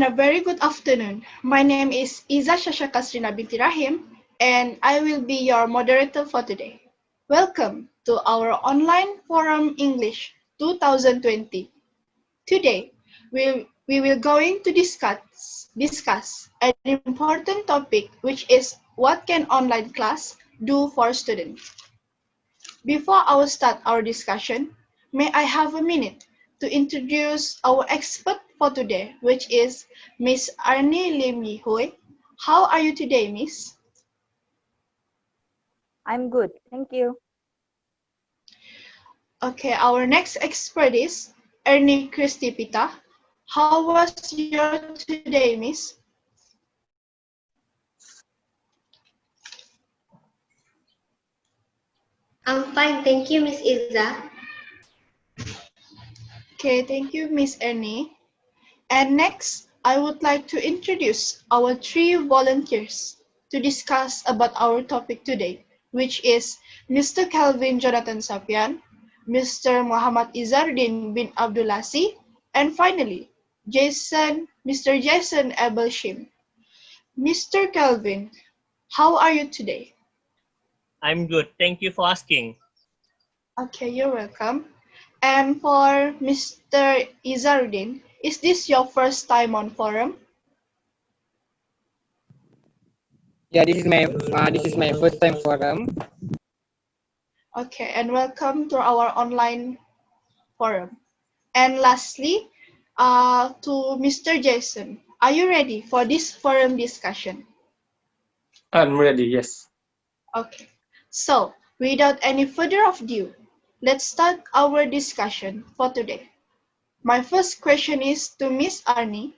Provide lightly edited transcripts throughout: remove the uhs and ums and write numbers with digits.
and a very good afternoon. My name is Iza Shasha Kasrina binti Rahim, and I will be your moderator for today. Welcome to our online forum English 2020. Today, we will going to discuss an important topic, which is what can online class do for students. Before I will start our discussion, may I have a minute to introduce our expert for today, which is Miss Arnie Lim Yi Hui. How are you today, Miss? I'm good, thank you. Okay, our next expert is Ernie Christy Pita. How was your today, Miss? I'm fine, thank you, Miss Iza. Okay, thank you, Miss Ernie. And next, I would like to introduce our three volunteers to discuss about our topic today, which is Mr. Calvin Jonathan Sapian, Mr. Muhammad Izardin bin Abdulasi, and finally, Mr. Jason Abelshim. Mr. Calvin, how are you today? I'm good. Thank you for asking. Okay, you're welcome. And for Mr. Izardin, is this your first time on forum? Yeah, this is my first time forum. Okay, and welcome to our online forum. And lastly, to Mr. Jason, are you ready for this forum discussion? I'm ready, yes. Okay, so without any further ado, let's start our discussion for today. My first question is to Miss Arnie.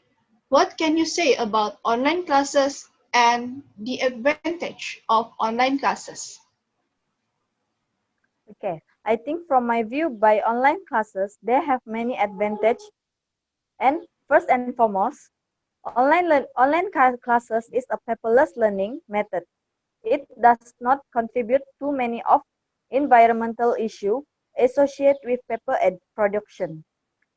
What can you say about online classes and the advantage of online classes? Okay, I think from my view, by online classes, they have many advantages. And first and foremost, online classes is a paperless learning method. It does not contribute to many of environmental issues associated with paper production.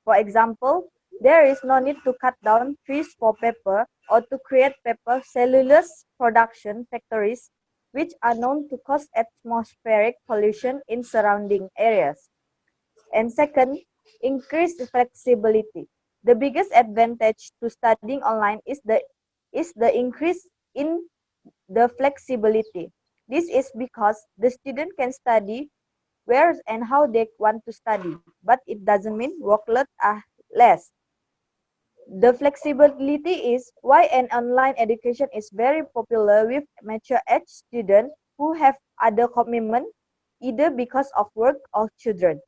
For example, there is no need to cut down trees for paper or to create paper cellulose production factories, which are known to cause atmospheric pollution in surrounding areas. And second, increased flexibility. The biggest advantage to studying online is the increase in the flexibility. This is because the student can study where and how they want to study, but it doesn't mean workload are less. The flexibility is why an online education is very popular with mature age students who have other commitments, either because of work or children.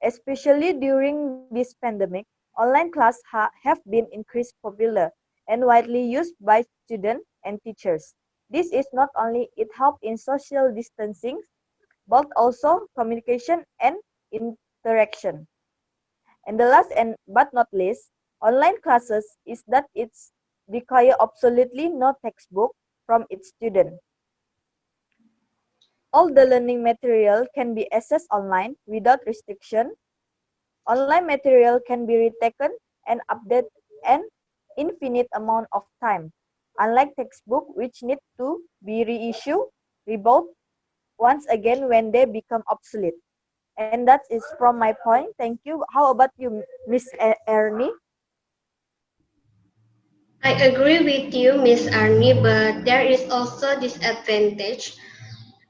Especially during this pandemic, online classes have been increased popular and widely used by students and teachers. This is not only it helps in social distancing, but also communication and interaction. And the last and but not least, online classes is that it's require absolutely no textbook from its student. All the learning material can be accessed online without restriction. Online material can be retaken and updated an infinite amount of time, unlike textbook which need to be reissued, rebought once again when they become obsolete. And that is from my point. Thank you. How about you, Miss Ernie? I agree with you, Miss Arnie, but there is also disadvantage.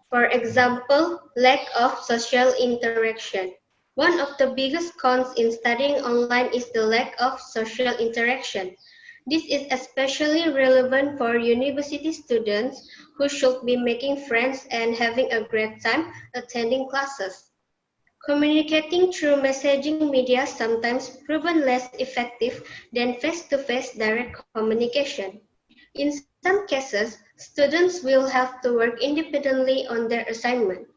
For example, lack of social interaction. One of the biggest cons in studying online is the lack of social interaction. This is especially relevant for university students who should be making friends and having a great time attending classes. Communicating through messaging media sometimes proven less effective than face-to-face direct communication. In some cases, students will have to work independently on their assignment.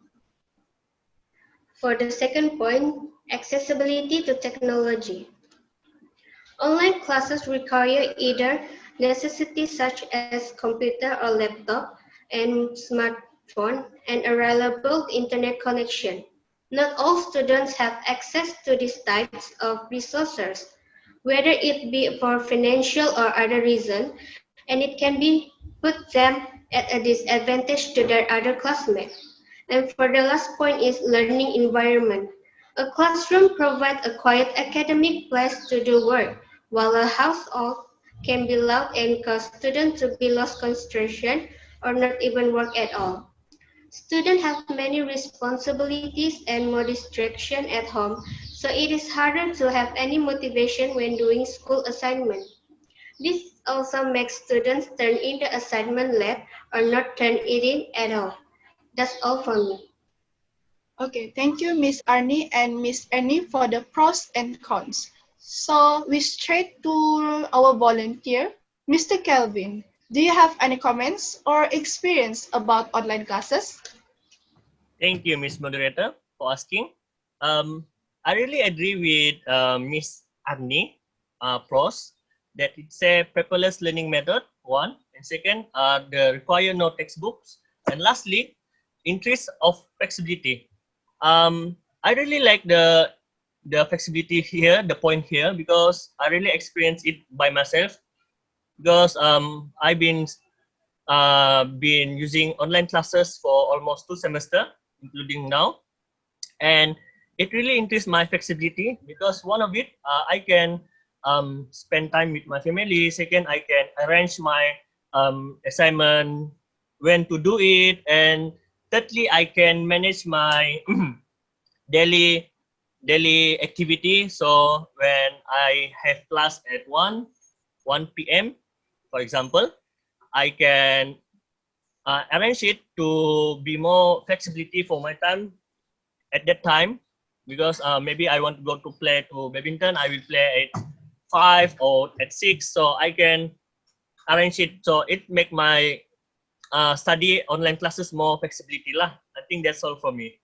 For the second point, accessibility to technology. Online classes require either necessities such as computer or laptop and smartphone and a reliable internet connection. Not all students have access to these types of resources. whether it be for financial or other reason, and it can be put them at a disadvantage to their other classmates. And for the last point is learning environment. A classroom provides a quiet academic place to do work, while a household can be loud and cause students to be lost concentration or not even work at all. Students have many responsibilities and more distraction at home, so it is harder to have any motivation when doing school assignment. This also makes students turn in the assignment late or not turn it in at all. That's all for me. Okay, thank you, Miss Arnie and Miss Annie for the pros and cons. So we straight to our volunteer, Mr. Kelvin. Do you have any comments or experience about online classes? Thank you, Miss Moderator, for asking. I really agree with Miss Agni, pros, that it's a paperless learning method, one, and second, the require no textbooks, and lastly, interest of flexibility. I really like the flexibility here, the point here, because I really experienced it by myself. Because I've been using online classes for almost 2 semesters, including now, and it really increased my flexibility because one of it, I can spend time with my family. Second, I can arrange my assignment, when to do it, and thirdly, I can manage my daily daily activity. So when I have class at 1 p.m., for example, I can arrange it to be more flexibility for my time at that time, because maybe I want to go to play to badminton, I will play at 5 or at 6, so I can arrange it so it make my study online classes more flexibility lah. I think that's all for me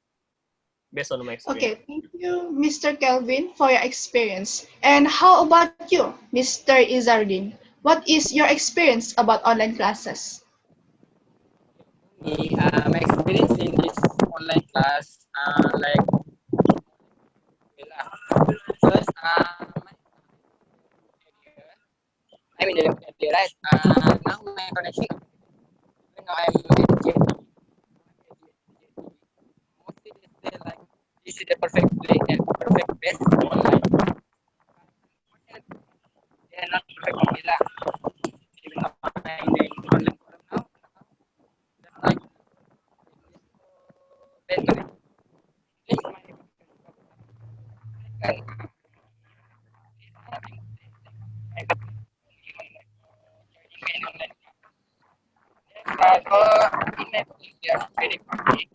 based on my experience. Okay, thank you, Mr. Kelvin, for your experience. And how about you, Mr. Izardin? What is your experience about online classes? My experience in this online class, like, first, I'm in the locality, right? Now my connection, now I'm in the mostly they say like this is the perfect place and perfect best online. They are not perfect for me lah. Even though I'm in the online forum now, just like best connection. This is my and for in they are very public.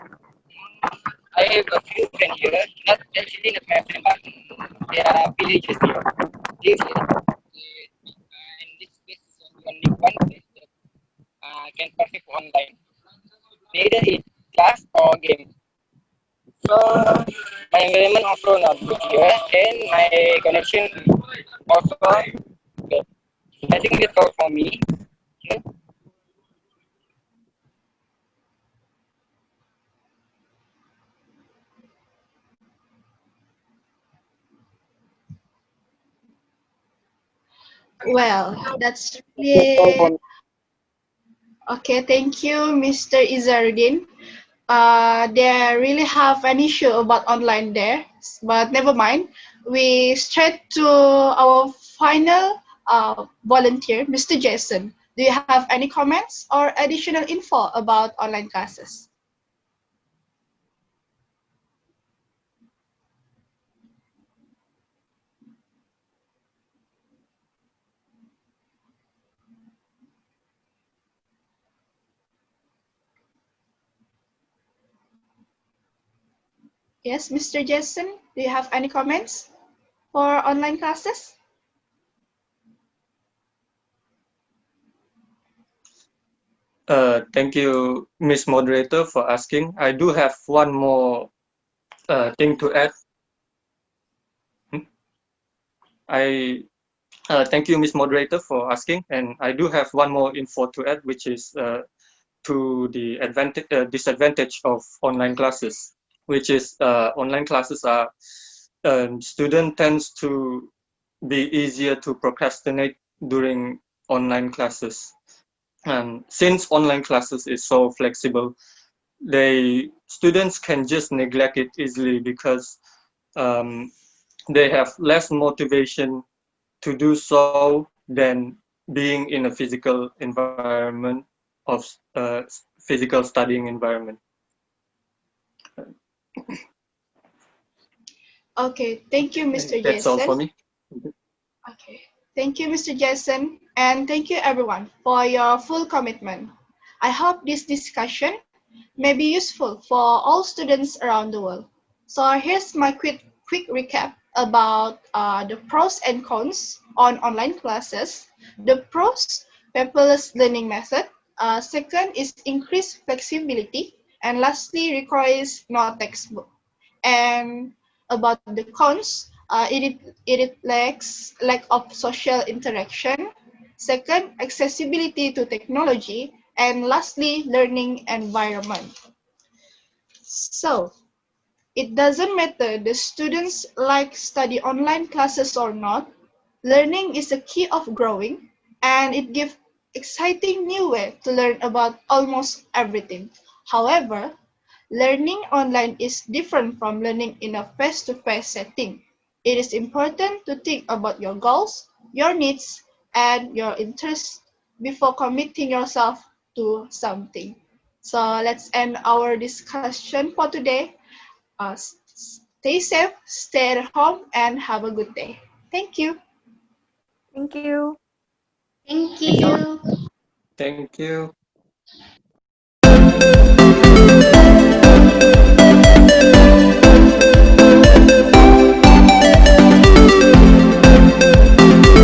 I have a few friends here, not actually not my friend, but they are villagers here. Live here. In this place is only one place that can perfect for online. Neither it class or game. So my environment also not good here, and my connection also good. I think that's all for me. Okay. Well, that's That's all for really me. okay. Thank you, Mr. Izardin. They really have an issue about online there, but never mind. We straight to our final volunteer, Mr. Jason. Do you have any comments or additional info about online classes? Yes, Mr. Jason, do you have any comments for online classes? Thank you, Miss Moderator, for asking. I do have one more thing to add. I thank you, Miss Moderator, for asking, and I do have one more info to add, which is to the disadvantage of online classes, which is online classes are student tends to be easier to procrastinate during online classes. And since online classes is so flexible, students can just neglect it easily because um, they have less motivation to do so than being in a physical environment of physical studying environment. Okay, thank you, Mr. That's all for Jason. me. Okay, thank you, Mr. Jason, and thank you everyone for your full commitment. I hope this discussion may be useful for all students around the world. So here's my quick recap about the pros and cons on online classes. The pros, paperless learning method. Second is increased flexibility. And lastly, requires no textbook. And about the cons, it lacks lack of social interaction. Second, accessibility to technology. And lastly, learning environment. So, it doesn't matter the students like study online classes or not. Learning is a key of growing, and it gives exciting new way to learn about almost everything. However, learning online is different from learning in a face-to-face setting. It is important to think about your goals, your needs, and your interests before committing yourself to something. So let's end our discussion for today. Stay safe, stay at home, and have a good day. Thank you. Thank you. Thank Thank you. you. Thank you.